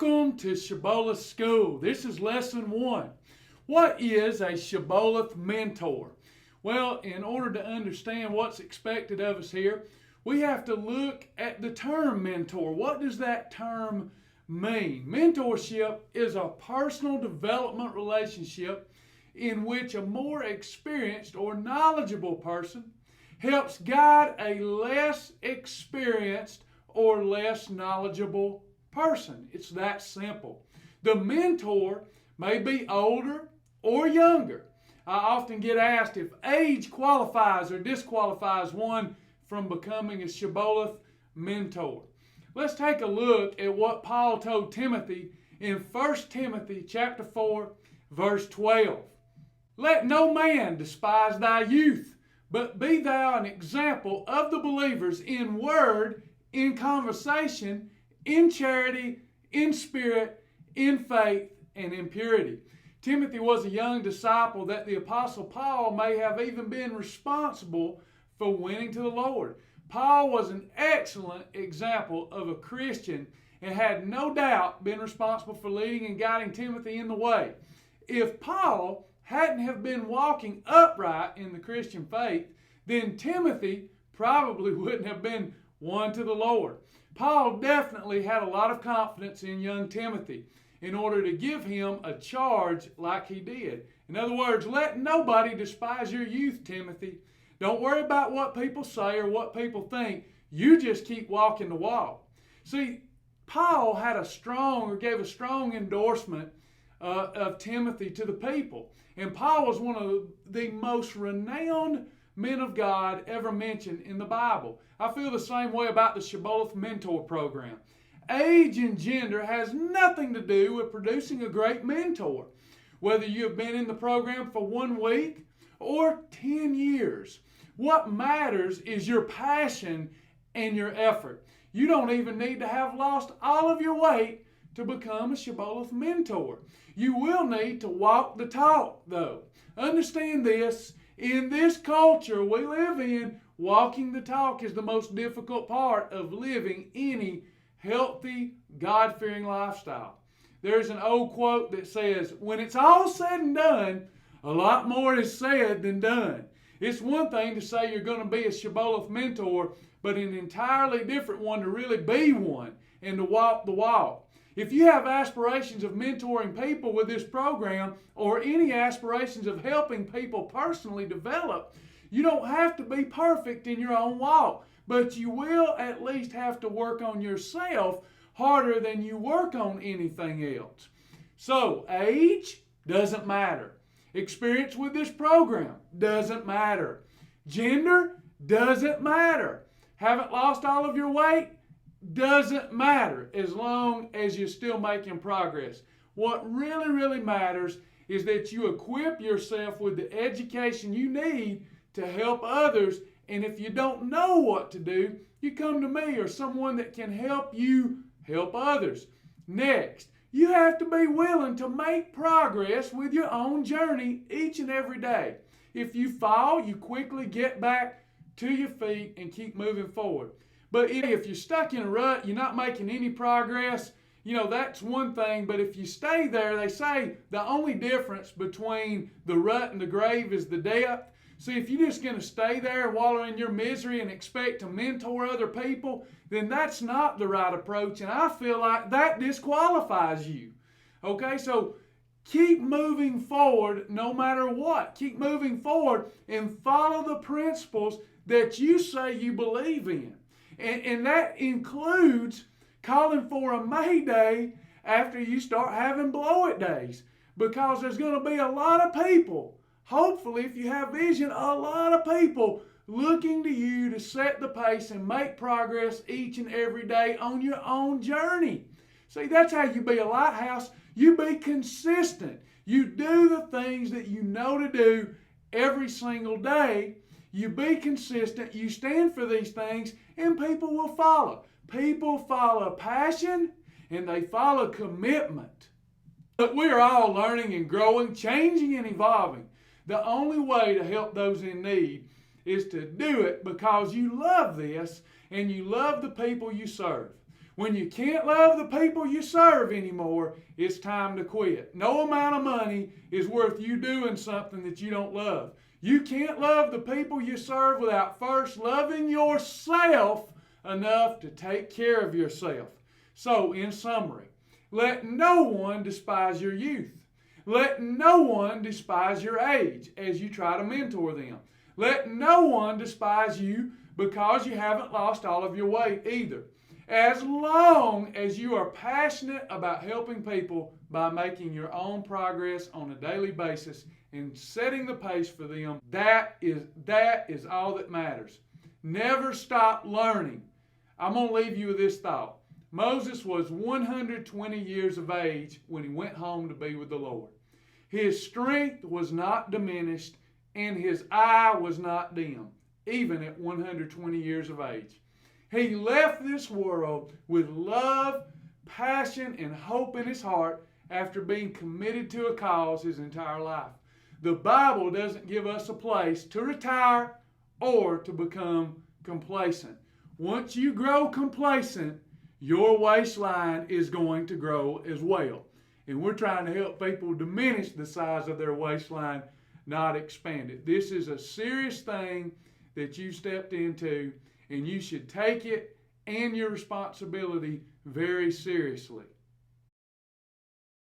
Welcome to Shibboleth School. This is lesson 1. What is a Shibboleth mentor? Well, in order to understand what's expected of us here, we have to look at the term mentor. What does that term mean? Mentorship is a personal development relationship in which a more experienced or knowledgeable person helps guide a less experienced or less knowledgeable person. It's that simple. The mentor may be older or younger. I often get asked if age qualifies or disqualifies one from becoming a Shibboleth mentor. Let's take a look at what Paul told Timothy in 1 Timothy chapter 4, verse 12. Let no man despise thy youth, but be thou an example of the believers in word, in conversation, in charity, in spirit, in faith, and in purity. Timothy was a young disciple that the Apostle Paul may have even been responsible for winning to the Lord. Paul was an excellent example of a Christian and had no doubt been responsible for leading and guiding Timothy in the way. If Paul hadn't have been walking upright in the Christian faith, then Timothy probably wouldn't have been won to the Lord. Paul definitely had a lot of confidence in young Timothy in order to give him a charge like he did. In other words, let nobody despise your youth, Timothy. Don't worry about what people say or what people think. You just keep walking the walk. See, Paul had gave a strong endorsement of Timothy to the people. And Paul was one of the most renowned men of God ever mentioned in the Bible. I feel the same way about the Shibboleth Mentor Program. Age and gender has nothing to do with producing a great mentor. Whether you have been in the program for 1 week or 10 years, what matters is your passion and your effort. You don't even need to have lost all of your weight to become a Shibboleth mentor. You will need to walk the talk, though. Understand this. In this culture we live in, walking the talk is the most difficult part of living any healthy, God-fearing lifestyle. There's an old quote that says, when it's all said and done, a lot more is said than done. It's one thing to say you're going to be a Shibboleth mentor, but an entirely different one to really be one and to walk the walk. If you have aspirations of mentoring people with this program or any aspirations of helping people personally develop, you don't have to be perfect in your own walk, but you will at least have to work on yourself harder than you work on anything else. So, age doesn't matter. Experience with this program doesn't matter. Gender doesn't matter. Haven't lost all of your weight? Doesn't matter as long as you're still making progress. What really matters is that you equip yourself with the education you need to help others. And if you don't know what to do, you come to me or someone that can help you help others. Next, you have to be willing to make progress with your own journey each and every day. If you fall, you quickly get back to your feet and keep moving forward. But if you're stuck in a rut, you're not making any progress, that's one thing. But if you stay there, they say the only difference between the rut and the grave is the depth. See, if you're just going to stay there and wallow in your misery and expect to mentor other people, then that's not the right approach. And I feel like that disqualifies you. Okay, so keep moving forward no matter what. Keep moving forward and follow the principles that you say you believe in. And that includes calling for a Mayday after you start having blow-it days. Because there's going to be a lot of people, hopefully if you have vision, a lot of people looking to you to set the pace and make progress each and every day on your own journey. See, that's how you be a lighthouse. You be consistent. You do the things that you know to do every single day. You be consistent, you stand for these things, and people will follow. People follow passion, and they follow commitment. But we are all learning and growing, changing and evolving. The only way to help those in need is to do it because you love this and you love the people you serve. When you can't love the people you serve anymore, it's time to quit. No amount of money is worth you doing something that you don't love. You can't love the people you serve without first loving yourself enough to take care of yourself. So, in summary, let no one despise your youth. Let no one despise your age as you try to mentor them. Let no one despise you because you haven't lost all of your weight either. As long as you are passionate about helping people by making your own progress on a daily basis and setting the pace for them, that is all that matters. Never stop learning. I'm going to leave you with this thought. Moses was 120 years of age when he went home to be with the Lord. His strength was not diminished and his eye was not dim, even at 120 years of age. He left this world with love, passion, and hope in his heart after being committed to a cause his entire life. The Bible doesn't give us a place to retire or to become complacent. Once you grow complacent, your waistline is going to grow as well. And we're trying to help people diminish the size of their waistline, not expand it. This is a serious thing that you stepped into, and you should take it and your responsibility very seriously.